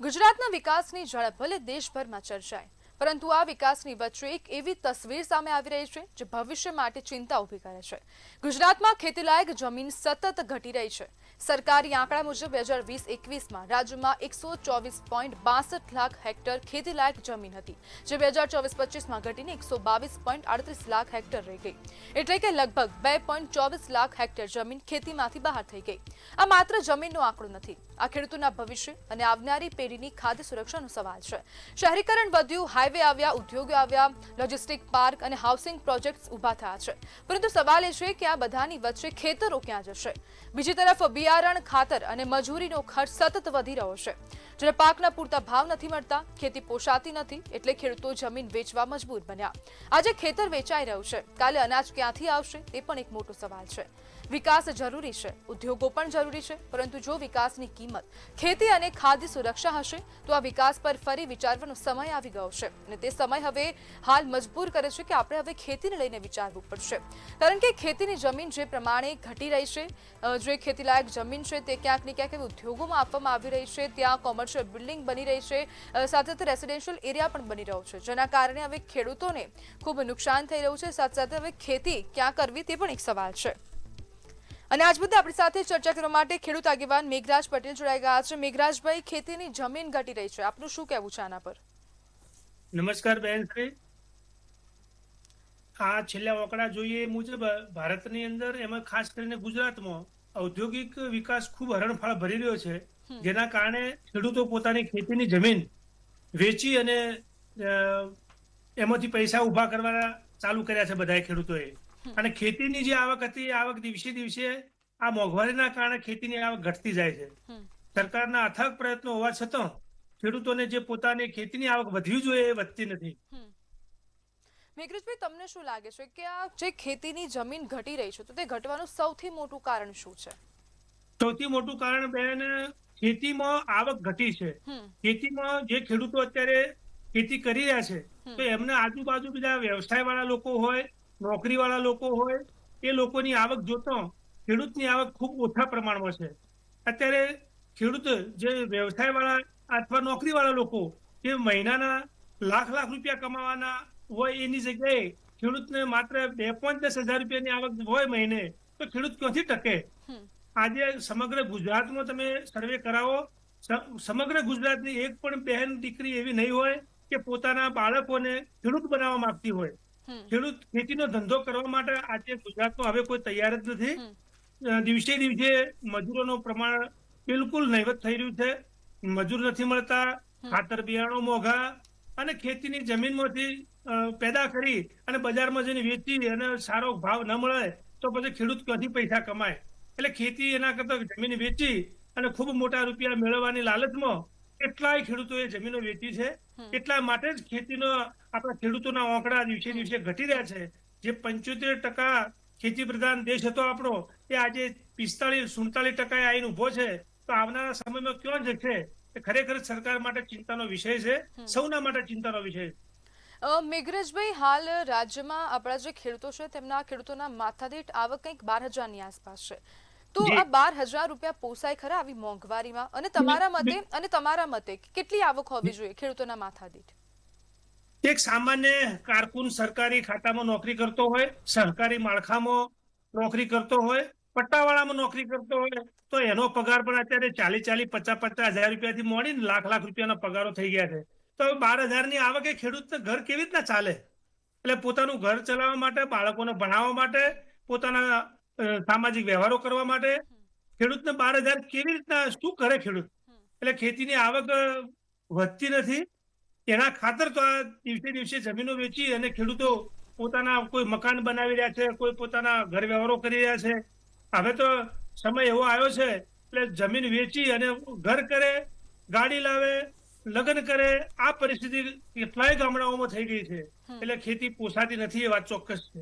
ગુજરાતના વિકાસની ઝડપ ભલે દેશભરમાં ચર્ચાય, પરંતુ આ વિકાસની વચ્ચે એક એવી તસવીર સામે આવી રહી છે જે ભવિષ્ય માટે ચિંતા ઊભી કરે છે। ગુજરાતમાં ખેતીલાયક જમીન સતત ઘટી રહી છે। સરકારી આંકડા મુજબ 2020-21માં રાજ્યમાં 124.62 લાખ હેક્ટર ખેતીલાયક જમીન હતી, જે 2024-25માં ઘટીને 122.38 લાખ હેક્ટર રહી ગઈ, એટલે કે લગભગ 2.24 લાખ હેક્ટર જમીન ખેતીમાંથી બહાર થઈ ગઈ। આ માત્ર જમીનનો આંકડો નથી, આ ખેડૂતોના ભવિષ્ય અને આવનારી પેઢીની ખાદ્ય સુરક્ષાનો સવાલ છે। શહેરીકરણ વધ્યું, હાઈવે આવ્યા, ઉદ્યોગો આવ્યા, લોજિસ્ટિક પાર્ક અને હાઉસિંગ પ્રોજેક્ટ્સ ઊભા થયા છે, પરંતુ સવાલ એ છે કે આ બધાની વચ્ચે ખેતરો ક્યાં જશે? બીજી તરફ બિયારણ, ખાતર અને મજૂરીનો ખર્ચ સતત વધી રહ્યો છે, જ્યારે પાકના પૂરતા ભાવ નથી મળતા, ખેતી પોષાતી નથી, એટલે ખેડૂતો જમીન વેચવા મજબૂર બન્યા। આજે ખેતર વેચાઈ રહ્યું છે, કાલે અનાજ ક્યાંથી આવશે તે પણ એક મોટો સવાલ છે। વિકાસ જરૂરી છે, ઉદ્યોગો પણ જરૂરી છે, પરંતુ જો વિકાસની કિંમત ખેતી અને ખાદ્ય સુરક્ષા હશે તો આ વિકાસ પર ફરી વિચારવાનો સમય આવી ગયો છે, અને તે સમય હવે હાલ મજબૂર કરે છે કે આપણે હવે ખેતીને લઈને વિચારવું પડશે, કારણ કે ખેતીની જમીન જે પ્રમાણે ઘટી રહી છે, જે ખેતીલાયક જમીન છે તે ક્યાંક ને ક્યાંક ઉદ્યોગોમાં આપવામાં આવી રહી છે, ત્યાં કોમર્શિયલ બિલ્ડિંગ બની રહી છે, સાથે સાથે રેસિડેન્શિયલ એરિયા પણ બની રહ્યો છે, જેના કારણે હવે ખેડૂતોને ખૂબ નુકસાન થઈ રહ્યું છે। સાથે સાથે હવે ખેતી ક્યાં કરવી તે પણ એક સવાલ છે, અને આજ મુદ્દે આપણી સાથે ચર્ચા કરવા માટે ખેડૂત આગેવાન મેઘરાજ પટેલ જોડાઈ ગયા છે। મેઘરાજભાઈ, ખેતીની જમીન ઘટી રહી છે, આપનું શું કહેવું છે આના પર? નમસ્કાર બેન શ્રી। આ છેલ્લા આંકડા જોઈએ મુજબ ભારતની અંદર, એમાં ખાસ કરીને ગુજરાતમાં ઔદ્યોગિક વિકાસ ખૂબ હરણફાળ ભરી રહ્યો છે, જેના કારણે ખેડૂતો પોતાની ખેતીની જમીન વેચી અને એમાંથી પૈસા ઉભા કરવાના ચાલુ કર્યા છે બધાએ ખેડૂતોએ। અને ખેતીની જે આવક હતી, આવક દિવસે દિવસે આ મોંઘવારીના કારણે ખેતીની આવક ઘટતી જાય છે। સરકારના અથાગ પ્રયત્નો હોવા છતાં ખેડૂતોને જે પોતાની ખેતીની આવક વધવી જોઈએ એ વધતી નથી। મેઘરાજભાઈ, તમને શું લાગે છે કે આ જે ખેતીની જમીન ઘટી રહી છે તો તે ઘટવાનું સૌથી મોટું કારણ શું છે? સૌથી મોટું કારણ બેન, ખેતીમાં આવક ઘટી છે। ખેતીમાં જે ખેડૂતો અત્યારે ખેતી કરી રહ્યા છે તો એમના આજુબાજુ બીજા વ્યવસાય વાળા લોકો હોય, નોકરી વાળા લોકો હોય, એ લોકોની આવક જોતો ખેડૂતની આવક ખૂબ ઓછા પ્રમાણમાં છે। અત્યારે ખેડૂત જે વ્યવસાય વાળા અથવા નોકરી વાળા લોકો જે મહિનાના લાખ લાખ રૂપિયા કમાવાના હોય, એની જગ્યાએ ખેડૂતને માત્ર 2.10 હજાર રૂપિયાની આવક હોય મહિને, તો ખેડૂત ક્યાંથી ટકે? આજે સમગ્ર ગુજરાતમાં તમે સર્વે કરાવો, સમગ્ર ગુજરાતની એક પણ બહેન દીકરી એવી નહીં હોય કે પોતાના બાળકોને ખેડૂત બનાવવા માંગતી હોય। ખેડૂત ખેતીનો ધંધો કરવા માટે આજે ગુજરાતમાં હવે કોઈ તૈયાર જ નથી। દિવસે દિવસે મજૂરોનું પ્રમાણ બિલકુલ નહીવત થઈ રહ્યું છે, મજૂર નથી મળતા, ખાતર બિયારણો મોંઘા, અને ખેતીની જમીનમાંથી પેદા કરી અને બજારમાં જઈને વેચી અને સારો ભાવ ન મળે તો પછી ખેડૂત ક્યાંથી પૈસા કમાય? એટલે ખેતી એના કરતા જમીન વેચી અને ખૂબ મોટા રૂપિયા મેળવવાની લાલચમાં કેટલાય ખેડૂતોએ જમીનો વેચી છે। એટલા માટે જ ખેતીનો આપણા ખેડૂતોના આંકડા દિવસે દિવસે ઘટી રહ્યા છે। જે 75% ખેતી પ્રધાન દેશ હતો આપણો, એ આજે 45-47% આવીને ઉભો છે, તો આવનારા સમયમાં ક્યાં જશે એ ખરેખર સરકાર માટે ચિંતાનો વિષય છે, સૌના માટે ચિંતાનો વિષય છે। મેઘરાજભાઈ, હાલ રાજ્યમાં આપણા જે ખેડૂતો છે તેમના ખેડૂતોના માથાદીઠ આવક કંઈક 12,000ની આસપાસ છે, તો આ 12,000 રૂપિયા પોસાય ખરા આવી મોંઘવારીમાં? અને તમારા મતે કેટલી આવક હોવી જોઈએ ખેડૂતોના માથાદીઠ? એક સામાન્ય કારકુન સરકારી ખાતામાં નોકરી કરતો હોય, સહકારી માળખામાં નોકરી કરતો હોય, પટ્ટાવાળામાં નોકરી કરતો હોય, તો એનો પગાર પણ અત્યારે 40-50 હજાર રૂપિયાથી મોડીને લાખ લાખ રૂપિયાના પગારો થઈ ગયા છે। તો 12,000ની આવક એ ખેડૂતને ઘર કેવી રીતના ચાલે? એટલે પોતાનું ઘર ચલાવવા માટે, બાળકોને ભણાવવા માટે, પોતાના સામાજિક વ્યવહારો કરવા માટે ખેડૂતને 12,000 કેવી રીતના, શું કરે ખેડૂત? એટલે ખેતીની આવક વધતી નથી। એના ખાતર તો આ દિવસે દિવસે જમીનો વેચી અને ખેડૂતો પોતાના કોઈ મકાન બનાવી રહ્યા છે, કોઈ પોતાના ઘર વ્યવહારો કરી રહ્યા છે। હવે તો સમય એવો આવ્યો છે એટલે જમીન વેચી અને ઘર કરે, ગાડી લાવે, લગ્ન કરે, આ પરિસ્થિતિ કેટલાય ગામડાઓમાં થઈ ગઈ છે। એટલે ખેતી પોસાતી નથી, એ વાત ચોક્કસ છે।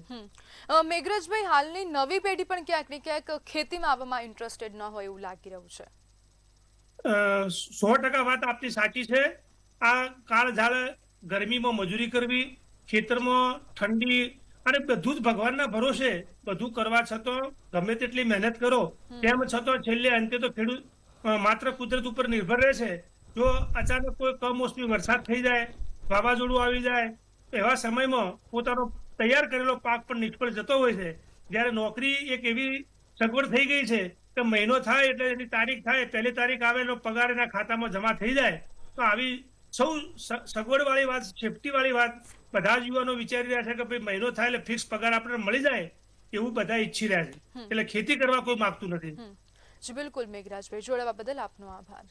મેઘરાજભાઈ, હાલની નવી પેઢી પણ ક્યાંક ને ક્યાંક ખેતીમાં આવવામાં ઇન્ટરેસ્ટેડ ન હોય એવું લાગી રહ્યું છે। 100% વાત આપની સાચી છે। આ કાળઝાળ ગરમીમાં મજૂરી કરવી, ખેતરમાં ઠંડી, અને બધું જ ભગવાનના ભરોસે બધું કરવા છતાં ગમે તેટલી મહેનત કરો તેમ છતાં છેલ્લે અંતે તો ખેડૂત માત્ર કુદરત ઉપર નિર્ભર રહે છે। જો અચાનક કોઈ કમોસમી વરસાદ થઈ જાય, વાવાઝોડું આવી જાય, એવા સમયમાં પોતાનો તૈયાર કરેલો પાક પણ નિષ્ફળ જતો હોય છે. જ્યારે નોકરી એક એવી સગવડ થઈ ગઈ છે કે મહિનો થાય એટલે એની તારીખ થાય, 1લી તારીખ આવે એનો પગાર એના ખાતામાં જમા થઈ જાય. તો આવી સૌ સગવડ વાળી વાત, સેફટી વાળી વાત બધા જ યુવાનો વિચારી રહ્યા છે કે ભાઈ મહિનો થાય એટલે ફિક્સ પગાર આપણને મળી જાય, એવું બધા ઈચ્છી રહ્યા છે. એટલે ખેતી કરવા કોઈ માગતું નથી. જી બિલકુલ મેઘરાજભાઈ, જોડાવા બદલ આપનો આભાર.